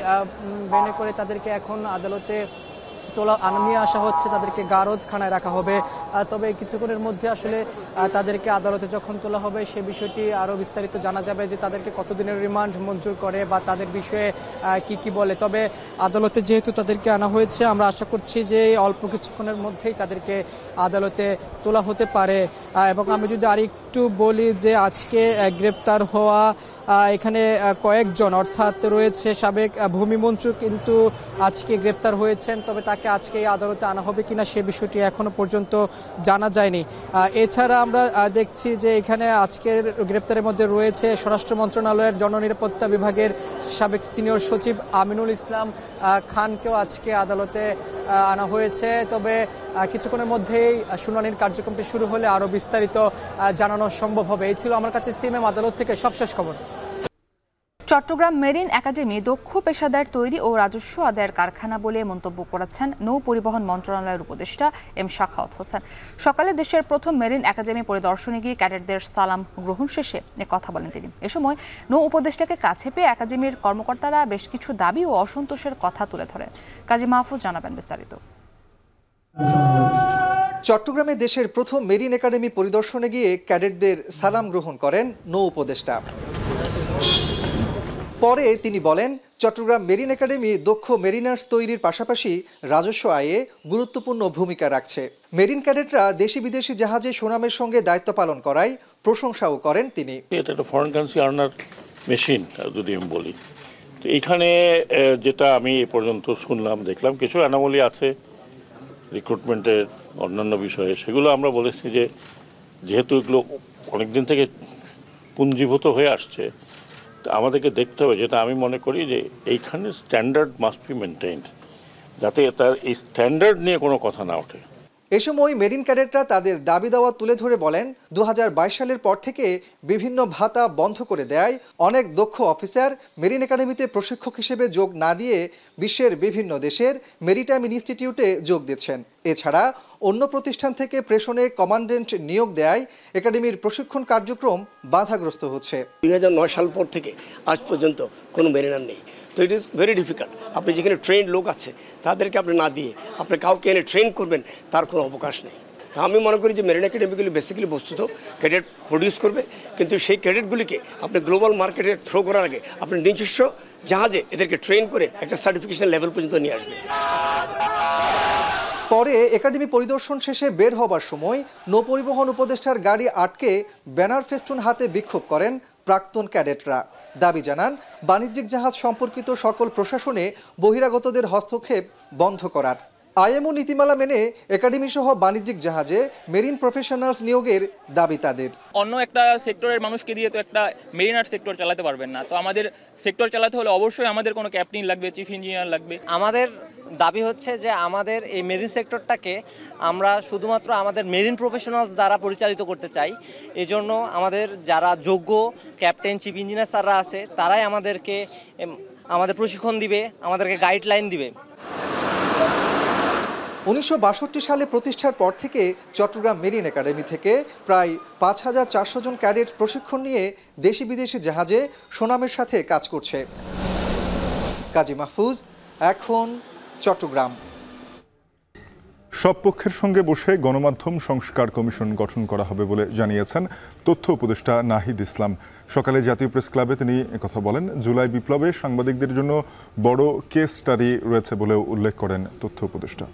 ভ্যানে করে তাদেরকে এখন আদালতে নিয়ে আসা হচ্ছে, তাদেরকে গারদখানায় রাখা হবে। তবে কিছুক্ষণের মধ্যে আসলে তাদেরকে আদালতে যখন তোলা হবে সে বিষয়টি আরও বিস্তারিত জানা যাবে যে তাদেরকে কতদিনের রিমান্ড মঞ্জুর করে বা তাদের বিষয়ে কি বলে। তবে আদালতে যেহেতু তাদেরকে আনা হয়েছে, আমরা আশা করছি যে অল্প কিছুক্ষণের মধ্যেই তাদেরকে আদালতে তোলা হতে পারে। এবং আমি যদি আরেকটু বলি যে আজকে গ্রেপ্তার হওয়া এখানে কয়েকজন, অর্থাৎ রয়েছে সাবেক ভূমিমন্ত্রী কিন্তু আজকে গ্রেপ্তার হয়েছেন। তবে তাকে আজকে এই আদালতে আনা হবে কিনা সে বিষয়টি এখনো পর্যন্ত জানা যায়নি। এছাড়া আমরা দেখছি যে এখানে আজকের গ্রেপ্তারের মধ্যে রয়েছে স্বরাষ্ট্র মন্ত্রণালয়ের জননিরাপত্তা বিভাগের সাবেক সিনিয়র সচিব আমিনুল ইসলাম খানকেও আজকে আদালতে আনা হয়েছে। তবে কিছুক্ষণের মধ্যেই শুনানির কার্যক্রমটি শুরু হলে আরও বিস্তারিত জানানো সম্ভব হবে। এই ছিল আমার কাছে সিএমএম আদালত থেকে সবশেষ খবর। চট্টগ্রাম মেরিন একাডেমি দক্ষ পেশাদার তৈরি ও রাজস্ব আদায়ের কারখানা বলে মন্তব্য করেছেন নৌ পরিবহন মন্ত্রণালয়ের উপদেষ্টা এম শাখাওয়াত হোসেন। সকালে দেশের প্রথম মেরিন একাডেমি পরিদর্শনে গিয়ে ক্যাডেটদের সালাম গ্রহণ শেষে কথা বলেন তিনি। এ সময় নৌ উপদেষ্টাকে কাছে পেয়ে একাডেমির কর্মকর্তারা বেশ কিছু দাবি ও অসন্তোষের কথা তুলে ধরেন। কাজী মাহফুজ জানাবেন বিস্তারিত। চট্টগ্রামে দেশের প্রথম মেরিন একাডেমি পরিদর্শনে গিয়ে ক্যাডেটদের সালাম গ্রহণ করেন নৌ উপদেষ্টা। পরে তিনি বলেন, চট্টগ্রাম মেরিন একাডেমি দক্ষ মেরিনার্স তৈরির পাশাপাশি রাজস্ব আয়ে গুরুত্বপূর্ণ ভূমিকা রাখছে। মেরিন ক্যাডেটরা দেশি বিদেশি জাহাজে সুনামের সঙ্গে দায়িত্ব পালন করায় প্রশংসাও করেন তিনি। এটা একটা ফরেন কারেন্সি আর্নার মেশিন যদি আমি বলি, তো এইখানে যেটা আমি এ পর্যন্ত শুনলাম দেখলাম কিছু অ্যানোমালি আছে রিক্রুটমেন্টের অন্যান্য বিষয়ে, সেগুলো আমরা বলেছি যে যেহেতু এগুলো অনেকদিন থেকে পুঞ্জীভূত হয়ে আসছে, তো আমাদেরকে দেখতে হবে, যেটা আমি মনে করি যে এইখানে স্ট্যান্ডার্ড মাস্ট বি মেনটেইনড, যাতে তার এই স্ট্যান্ডার্ড নিয়ে কোনো কথা না ওঠে। এ সময় মেরিন ক্যাডেটরা তাদের দাবি দাওয়া তুলে ধরে বলেন, 2022 সালের পর থেকে বিভিন্ন ভাতা বন্ধ করে দেয় অনেক দক্ষ অফিসার মেরিন একাডেমিতে প্রশিক্ষক হিসেবে যোগ না দিয়ে বিশ্বের বিভিন্ন দেশের মেরিটাইম ইনস্টিটিউটে যোগ দিচ্ছেন। এছাড়া অন্য প্রতিষ্ঠান থেকে প্রেষণে কমান্ডেন্ট নিয়োগ দেয় একাডেমির প্রশিক্ষণ কার্যক্রম বাধাগ্রস্ত হচ্ছে। 2009 সাল পর থেকে আজ পর্যন্ত কোনো মেরিনার নেই, তো ইট ইজ ভেরি ডিফিকাল্ট। আপনি যেখানে ট্রেন্ড লোক আছে তাদেরকে আপনি না দিয়ে আপনি কাউকে এনে ট্রেন করবেন, তার কোনো অবকাশ নেই। তা আমি মনে করি যে মেরিন একাডেমিগুলি বেসিক্যালি বস্তুত ক্যাডেট প্রডিউস করবে, কিন্তু সেই ক্যাডেটগুলিকে আপনি গ্লোবাল মার্কেটে থ্রো করার আগে আপনি নিজস্ব জাহাজে এদেরকে ট্রেন করে একটা সার্টিফিকেশন লেভেল পর্যন্ত নিয়ে আসবে। পরে একাডেমি পরিদর্শন শেষে বের হবার সময় নৌপরিবহন উপদেষ্টার গাড়ি আটকে ব্যানার ফেস্টুন হাতে বিক্ষোভ করেন প্রাক্তন ক্যাডেটরা। দাবি জানান বাণিজ্যিক জাহাজ সম্পর্কিত সকল প্রশাসনে বহিরাগতদের হস্তক্ষেপ বন্ধ করার। আইএমও নীতিমালা মেনে একাডেমি সহ বাণিজ্যিক জাহাজে মেরিন প্রফেশনালস নিয়োগের দাবি তাদের। অন্য একটা সেক্টরের মানুষকে দিয়ে তো একটা মেরিনার সেক্টর চালাতে পারবেন না, তো আমাদের সেক্টর চালাতে হলে অবশ্যই আমাদের কোনো ক্যাপ্টেন লাগবে, চিফ ইঞ্জিনিয়ার লাগবে। আমাদের দাবি হচ্ছে যে আমাদের এই মেরিন সেক্টরটাকে আমরা শুধুমাত্র আমাদের মেরিন প্রফেশনালস দ্বারা পরিচালিত করতে চাই। এজন্য আমাদের যারা যোগ্য ক্যাপ্টেন, চিফ ইঞ্জিনিয়ার স্যাররা আছে তারাই আমাদের প্রশিক্ষণ দিবে, আমাদেরকে গাইডলাইন দিবে। 1962 সালে প্রতিষ্ঠার পর থেকে চট্টগ্রাম মেরিন একাডেমি থেকে প্রায় 5400 জন ক্যাডেট প্রশিক্ষণ নিয়ে দেশি বিদেশি জাহাজে সুনামের সাথে কাজ করছে। কাজী মাহফুজ, এখন চট্টগ্রাম। সব পক্ষের সঙ্গে বসে গণমাধ্যম সংস্কার কমিশন গঠন করা হবে বলে জানিয়েছেন তথ্য উপদেষ্টা নাহিদ ইসলাম। সকালে জাতীয় প্রেস ক্লাবে তিনি একথা বলেন। জুলাই বিপ্লবে সাংবাদিকদের জন্য বড় কেস স্টাডি রয়েছে বলেও উল্লেখ করেন তথ্য উপদেষ্টা।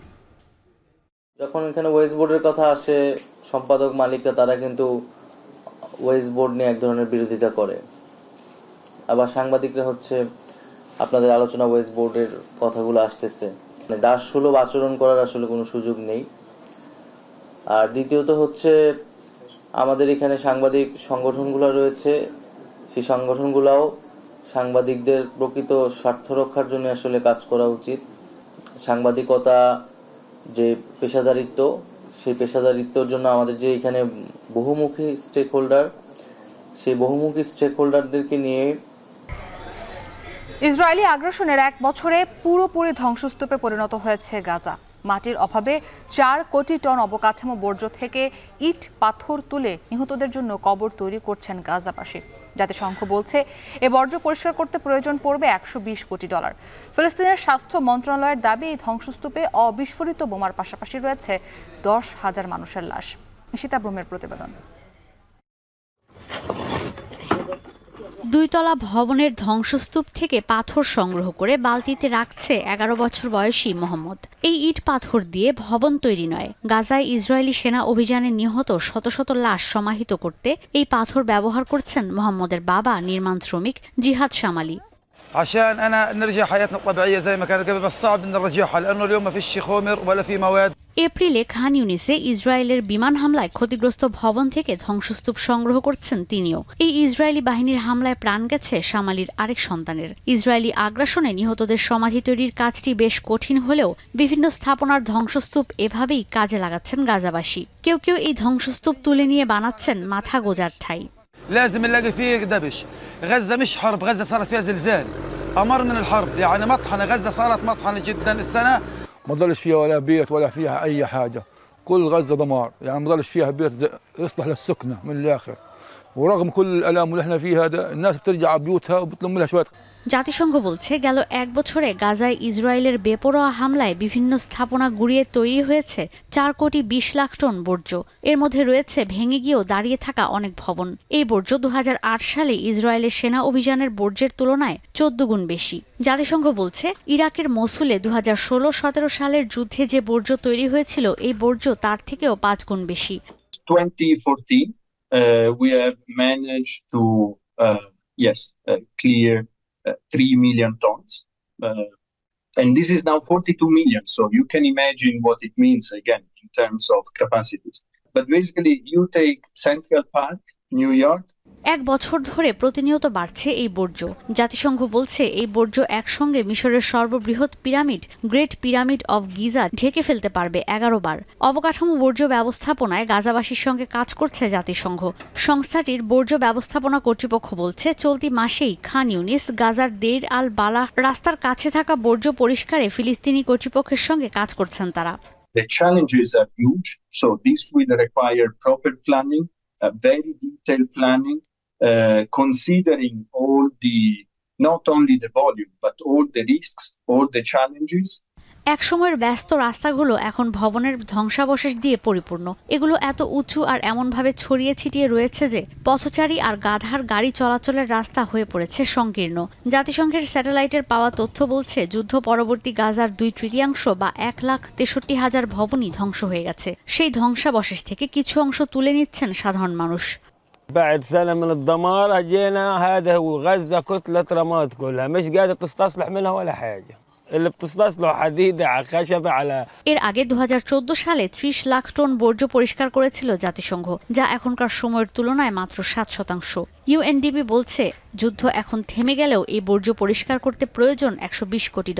যখন এখানে ওয়েজ বোর্ডের কথা আসে, সম্পাদক মালিকরা তারা কিন্তু ওয়েজ বোর্ড নিয়ে এক ধরনের বিরোধিতা করে। আবার সাংবাদিকরা হচ্ছে আপনাদের আলোচনা ওয়েজ বোর্ডের কথাগুলো আসতেছে, দাসসুলভ আচরণ করার আসলে কোনো সুযোগ নেই। আর দ্বিতীয়ত হচ্ছে আমাদের এখানে সাংবাদিক সংগঠনগুলো রয়েছে, সেই সংগঠনগুলোও সাংবাদিকদের প্রকৃত স্বার্থ রক্ষার জন্য আসলে কাজ করা উচিত। সাংবাদিকতা যে পেশাদারিত্ব, সেই পেশাদারিত্বর জন্য আমাদের যে এখানে বহুমুখী স্টেক হোল্ডার, সেই বহুমুখী স্টেক হোল্ডারদেরকে নিয়ে ইসরায়েলি আগ্রাসনের 1 বছরে পুরোপুরি ধ্বংসস্তূপে পরিণত হয়েছে গাজা। মাটির অভাবে 4 কোটি টন অবকাঠামো বর্জ্য থেকে ইট পাথর তুলে নিহতদের জন্য কবর তৈরি করছেন গাজাবাসী। জাতিসংঘ বলছে এ বর্জ্য পরিষ্কার করতে প্রয়োজন পড়বে $120 কোটি। ফিলিস্তিনের স্বাস্থ্য মন্ত্রণালয়ের দাবি, এই ধ্বংসস্তূপে অবিস্ফোরিত বোমার পাশাপাশি রয়েছে 10,000 মানুষের লাশ। ঈশিতা ব্রহ্মের প্রতিবেদন। 2 তলা ভবনের ধ্বংসস্তূপ থেকে পাথর সংগ্রহ করে বালতিতে রাখছে 11 বছর বয়সী মোহাম্মদ। এই ইট পাথর দিয়ে ভবন তৈরি নয়, গাজায় ইসরায়েলি সেনা অভিযানে নিহত শত শত লাশ সমাহিত করতে এই পাথর ব্যবহার করছেন মোহাম্মদের বাবা, নির্মাণ শ্রমিক জিহাদ শামালি। عشان انا نرجع حياتنا الطبيعيه زي ما كانت قبل، بس صعب نرجعها لانه اليوم ما فيش خمر ولا في مواد। এপ্রিলে খান ইউনিসে ইসরায়েলের বিমান হামলায় ক্ষতিগ্রস্ত ভবন থেকে ধ্বংসস্তূপ সংগ্রহ করছেন তিনিও। এই ইসরায়েলি বাহিনীর হামলায় প্রাণ গেছে শামালির আরেক সন্তানের। ইসরায়েলি আগ্রাসনে নিহতদের সমাধি তৈরির কাজটি বেশ কঠিন হলেও বিভিন্ন স্থাপনার ধ্বংসস্তূপ এভাবেই কাজে লাগাচ্ছেন গাজাবাসী। কেউ কেউ এই ধ্বংসস্তূপ তুলে নিয়ে বানাচ্ছেন মাথা গোজার ঠাঁই। لازم نلاقي فيه دبش. غزة مش حرب، غزة صارت فيها زلزال، أمر من الحرب، يعني مطحنة. غزة صارت مطحنة جدا السنة، ما ضلش فيها ولا بيت ولا فيها أي حاجة، كل غزة دمار، يعني ما ضلش فيها بيت يصلح للسكنة من الآخر. ورغم كل الآلام اللي احنا فيه هذا، الناس بترجع بيوتها وبتلم لها شوية। জাতিসংঘ বলছে গেল 1 বছরে গাজায় ইসরায়েলের বেপরোয়া হামলায় বিভিন্ন স্থাপনা গুঁড়িয়ে তৈরি হয়েছে 4 কোটি 20 লাখ টন বর্জ্য। এর মধ্যে রয়েছে ভেঙে গিয়েও দাঁড়িয়ে থাকা অনেক ভবন। এই বর্জ্য 2008 সালে ইসরায়েলের সেনা অভিযানের বর্জ্যের তুলনায় 14 গুণ বেশি। জাতিসংঘ বলছে ইরাকের মসুলে 2016-17 সালের যুদ্ধে যে বর্জ্য তৈরি হয়েছিল, এই বর্জ্য তার থেকেও 5 গুণ বেশি। 2014 we have managed to clear 3 million tons, and this is now 42 million, so you can imagine what it means again in terms of capacities. But basically you take Central Park, New York, 1 বছর ধরে প্রতিনিয়ত বাড়ছে এই বর্জ্য। জাতিসংঘ বলছে এই বর্জ্য একসঙ্গে মিশরের সর্ববৃহৎ pyramid great pyramid of Giza ঢেকে ফেলতে পারবে 11 বার। অবকাঠামো বর্জ্য ব্যবস্থাপনায় গাজাবাসীর সঙ্গে কাজ করছে জাতিসংঘ। সংস্থাটির বর্জ্য ব্যবস্থাপনা কর্তৃপক্ষ বলছে চলতি মাসেই খান ইউনিস, গাজার দেইর আল বালাহ রাস্তার কাছে থাকা বর্জ্য পরিষ্কারে ফিলিস্তিনি কর্তৃপক্ষের সঙ্গে কাজ করছেন তারা। The challenges are huge, so this will require proper planning, very detailed planning, considering all the, not only the volume, but all the risks, all the challenges. একসময়ের ব্যস্ত রাস্তাগুলো এখন ভবনের ধ্বংসাবশেষ দিয়ে পরিপূর্ণ। এগুলো এত উঁচু আর এমনভাবে ছড়িয়ে ছিটিয়ে রয়েছে যে পথচারী আর গাধার গাড়ি চলাচলের রাস্তা হয়ে পড়েছে সংকীর্ণ। জাতিসংঘের স্যাটেলাইটের পাওয়া তথ্য বলছে যুদ্ধ পরবর্তী গাজার 2/3 বা 1,63,000 ভবনই ধ্বংস হয়ে গেছে। সেই ধ্বংসাবশেষ থেকে কিছু অংশ তুলে নিচ্ছেন সাধারণ মানুষ। بعد سنة من الدمار اجينا هذا وغزة كتلة رماد كلها مش قادر تستصلح منها ولا حاجة اللي بتستصلح حديد على خشب على এর আগে 2014 সালে 30 লাখ টন বর্জ্য পরিষ্কার করেছিল জাতিসংঘ, যা এখনকার সময়ের তুলনায় মাত্র 7%। ইউএনডিপি বলছে যুদ্ধ এখন থেমে গেলেও এই বর্জ্য পরিষ্কার করতে প্রয়োজন $120 কোটি,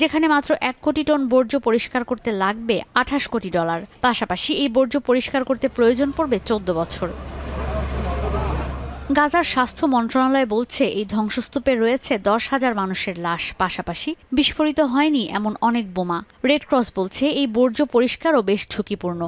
যেখানে মাত্র 1 কোটি টন বর্জ্য পরিষ্কার করতে লাগবে $28 কোটি। পাশাপাশি এই বর্জ্য পরিষ্কার করতে প্রয়োজন পড়বে 14 বছর। গাজার স্বাস্থ্য মন্ত্রণালয় বলছে এই ধ্বংসস্তূপে রয়েছে 10,000 মানুষের লাশ, পাশাপাশি বিস্ফোরিত হয়নি এমন অনেক বোমা। রেড ক্রস বলছে এই বর্জ্য পরিষ্কারও বেশ ঝুঁকিপূর্ণ।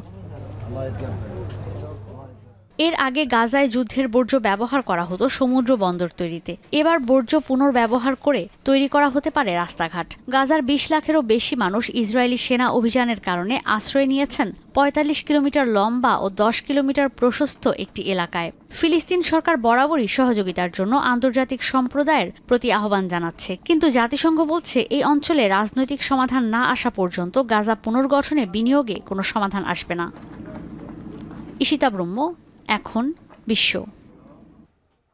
এর আগে গাজায় যুদ্ধের বর্জ্য ব্যবহার করা হতো সমুদ্র বন্দর তৈরিতে। এবার বর্জ্য পুনর্ব্যবহার করে তৈরি করা হতে পারে রাস্তাঘাট। গাজার 20 লাখেরও বেশি মানুষ ইসরায়েলি সেনা অভিযানের কারণে আশ্রয় নিয়েছেন 45 কিলোমিটার লম্বা ও 10 কিলোমিটার প্রশস্ত একটি এলাকায়। ফিলিস্তিন সরকার বরাবরই সহযোগিতার জন্য আন্তর্জাতিক সম্প্রদায়ের প্রতি আহ্বান জানাচ্ছে, কিন্তু জাতিসংঘ বলছে এই অঞ্চলে রাজনৈতিক সমাধান না আসা পর্যন্ত গাজা পুনর্গঠনে বিনিয়োগে কোনো সমাধান আসবে না। ঈশিতা ব্রহ্ম, এখন বিশ্ব।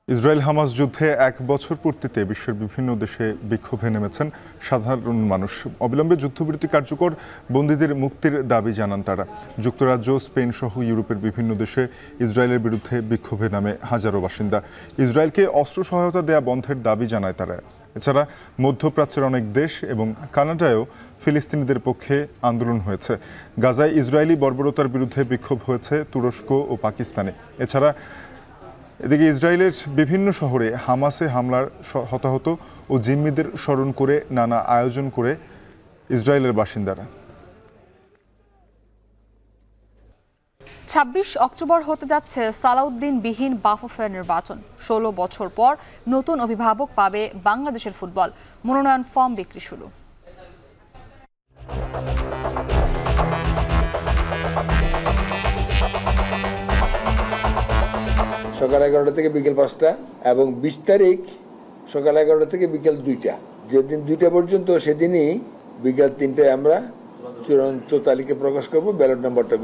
ইসরায়েল হামাস যুদ্ধে 1 বছর পূর্তিতে বিশ্বের বিভিন্ন দেশে বিক্ষোভে নেমেছেন সাধারণ মানুষ। অবিলম্বে যুদ্ধবিরতি কার্যকর, বন্দীদের মুক্তির দাবি জানান তারা। যুক্তরাজ্য, স্পেন সহ ইউরোপের বিভিন্ন দেশে ইসরায়েলের বিরুদ্ধে বিক্ষোভে নামে হাজারো বাসিন্দা। ইসরায়েলকে অস্ত্র সহায়তা দেয়া বন্ধের দাবি জানায় তারা। এছাড়া মধ্যপ্রাচ্যের অনেক দেশ এবং কানাডায়ও ফিলিস্তিনিদের পক্ষে আন্দোলন হয়েছে। গাজায় ইসরায়েলি বর্বরতার বিরুদ্ধে বিক্ষোভ হয়েছে তুরস্ক ও পাকিস্তানে। এছাড়া এদিকে ইসরায়েলের বিভিন্ন শহরে হামাসে হামলার হতাহত ও জিম্মিদের স্মরণ করে নানা আয়োজন করে ইসরায়েলের বাসিন্দারা। 26 অক্টোবর হতে যাচ্ছে সালাউদ্দিন বিহীন বাফুফে নির্বাচন। 16 বছর পর নতুন অভিভাবক পাবে বাংলাদেশের ফুটবল। মনোনয়ন ফর্ম বিক্রি শুরু। সকাল 11টা থেকে বিকেল 5টা এবং 20 তারিখ সকাল 11টা থেকে বিকেল 2টা। যেদিন 2টা পর্যন্ত সেদিনই বিকেল 3টায় আমরা চূড়ান্ত তালিকা প্রকাশ করব, ব্যালট নাম্বারটা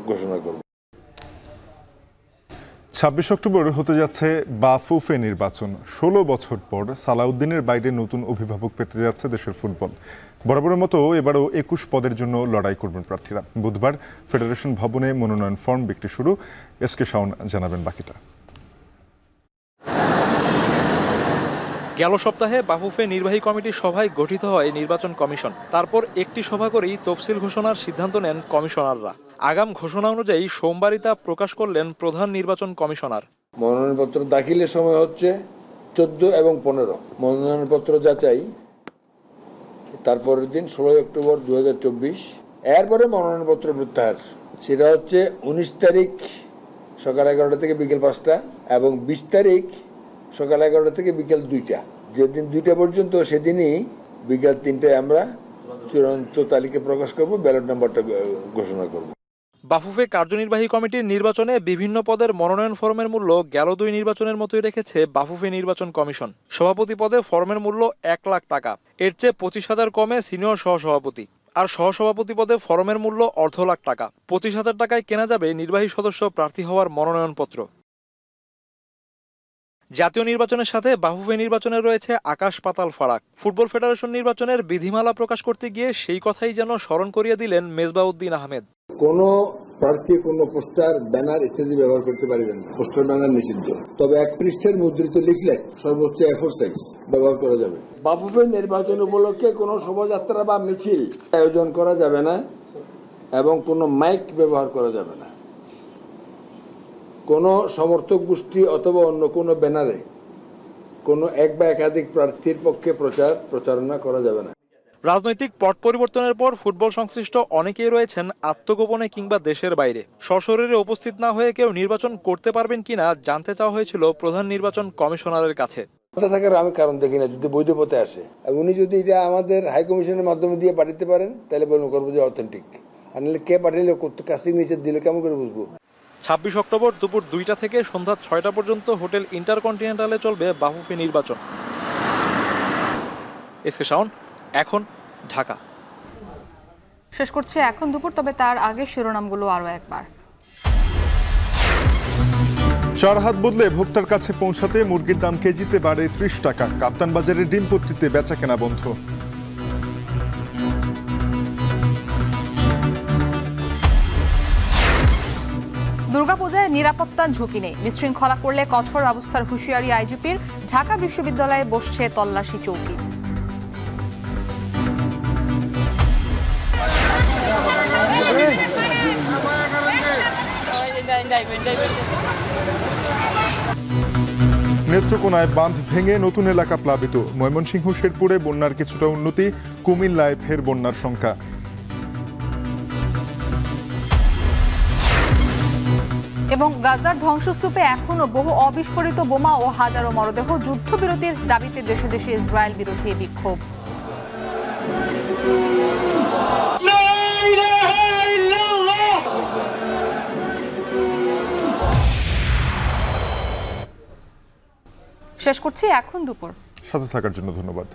ঘোষণা করব। 26 অক্টোবর হতে যাচ্ছে বাফুফে নির্বাচন। 16 বছর পর সালাউদ্দিনের বাইরে নতুন অভিভাবক পেতে যাচ্ছে দেশের ফুটবল। বরাবরের মতো এবারও 21 পদের জন্য লড়াই করবেন প্রার্থীরা। বুধবার ফেডারেশন ভবনে মনোনয়ন ফর্ম বিক্রি শুরু। এসকে শাওন জানাবেন বাকিটা। গেল সপ্তাহে বাফুফে নির্বাহী কমিটির সভায় গঠিত হয় নির্বাচন কমিশন। তারপর একটি সভা করেই তফসিল ঘোষণার সিদ্ধান্ত নেন কমিশনাররা। আগাম ঘোষণা অনুযায়ী সোমবারই তা প্রকাশ করলেন প্রধান নির্বাচন কমিশনার। মনোনয়নপত্র দাখিলের সময় হচ্ছে 14 এবং 15। মনোনয়নপত্র যাচাই তারপরের দিন 16 অক্টোবর 2024। এরপরে মনোনয়নপত্র প্রত্যাহার, সেটা হচ্ছে 19 তারিখ সকাল 11টা থেকে বিকেল 5টা এবং 20 তারিখ সকাল 11টা থেকে বিকেল 2টা। যেদিন 2টা পর্যন্ত সেদিনই বিকেল 3টায় আমরা চূড়ান্ত তালিকা প্রকাশ করব, ব্যালট নাম্বারটা ঘোষণা করব। বাফুফে কার্যনির্বাহী কমিটির নির্বাচনে বিভিন্ন পদের মনোনয়ন ফর্মের মূল্য গেল 2 নির্বাচনের মতোই রেখেছে বাফুফে নির্বাচন কমিশন। সভাপতি পদে ফর্মের মূল্য 1 লাখ টাকা, এর চেয়ে 25,000 কমে সিনিয়র সহসভাপতি। আর সহসভাপতি পদে ফর্মের মূল্য 1.5 লাখ টাকা। 25,000 টাকায় কেনা যাবে নির্বাহী সদস্য প্রার্থী হওয়ার মনোনয়নপত্র। জাতীয় নির্বাচনের সাথে বাফুফে নির্বাচনে রয়েছে আকাশ পাতাল ফারাক। ফুটবল ফেডারেশন নির্বাচনের বিধিমালা প্রকাশ করতে গিয়ে সেই কথাই যেন স্মরণ করিয়ে দিলেন মেজবাউদ্দিন আহমেদ। কোন প্রার্থী কোন পোস্টার, ব্যানার ইত্যাদি ব্যবহার করতে পারবেন। পোস্টার, ব্যানার নিষিদ্ধ, তবে 1 পৃষ্ঠার মুদ্রিত লিফলেট সর্বোচ্চ A4 সাইজ ব্যবহার করা যাবে। বাফুফে নির্বাচন উপলক্ষে কোনো শোভাযাত্রা বা মিছিল আয়োজন করা যাবে না এবং কোনো মাইক ব্যবহার করা যাবে না। কোনো সমর্থক গোষ্ঠী অথবা অন্য কোনো ব্যানারে কোনো এক বা একাধিক প্রার্থীর পক্ষে প্রচারণা করা যাবে না। রাজনৈতিক পট পরিবর্তনের পর ফুটবল সংশ্লিষ্ট অনেকেই রয়েছেন আত্মগোপনে কিংবা দেশের বাইরে। সশরীরে উপস্থিত না হয়ে কেউ নির্বাচন করতে পারবেন কিনা জানতে চাওয়া হয়েছিল প্রধান নির্বাচন কমিশনারের কাছে। কথা থাকার আমি কারণ দেখি না যদি বৈধ পথে আসে। আর উনি যদি এটা আমাদের হাই কমিশনের মাধ্যমে দিয়ে পাঠাতে পারেন তাহলে বলবো করবো যে অথেন্টিক, আর নাহলে কে পাঠাইলে কাস্টিং নিচে দিলে কেমন করে বুঝবো। 26 অক্টোবর দুপুর 2টা থেকে সন্ধ্যা 6টা পর্যন্ত হোটেল ইন্টারকন্টিনেন্টালে চলবে বাফুফে নির্বাচন। এসকে শাওন, এখন ঢাকা। শেষ করছি এখন দুপুর, তবে তার আগে শিরোনামগুলো আরও একবার। 4 হাত বদলে ভোক্তার কাছে পৌঁছাতে মুরগির দাম কেজিতে বাড়ে 30 টাকা। কাপ্তান বাজারের ডিম পট্টিতে বেচা কেনা বন্ধ। দুর্গাপূজায় নিরাপত্তার ঝুঁকি নেই, বিশৃঙ্খলা করলে কঠোর ব্যবস্থার হুঁশিয়ারি আইজিপির। ঢাকা বিশ্ববিদ্যালয়ে বসছে তল্লাশি চৌকি। নেত্রকোনায় বাঁধ ভেঙে নতুন এলাকা প্লাবিত। ময়মনসিংহ শেরপুরে বন্যার কিছুটা উন্নতি, কুমিল্লায় ফের বন্যার শঙ্কা। এবং গাজার ধ্বংসস্তূপে এখনো বহু অবিস্ফোরিত বোমা ও হাজারো মরদেহ। যুদ্ধবিরতির দাবিতে দেশে দেশে ইসরায়েল বিরোধী বিক্ষোভ। শেষ করছি এখন দুপুর। সাথে থাকার জন্য ধন্যবাদ।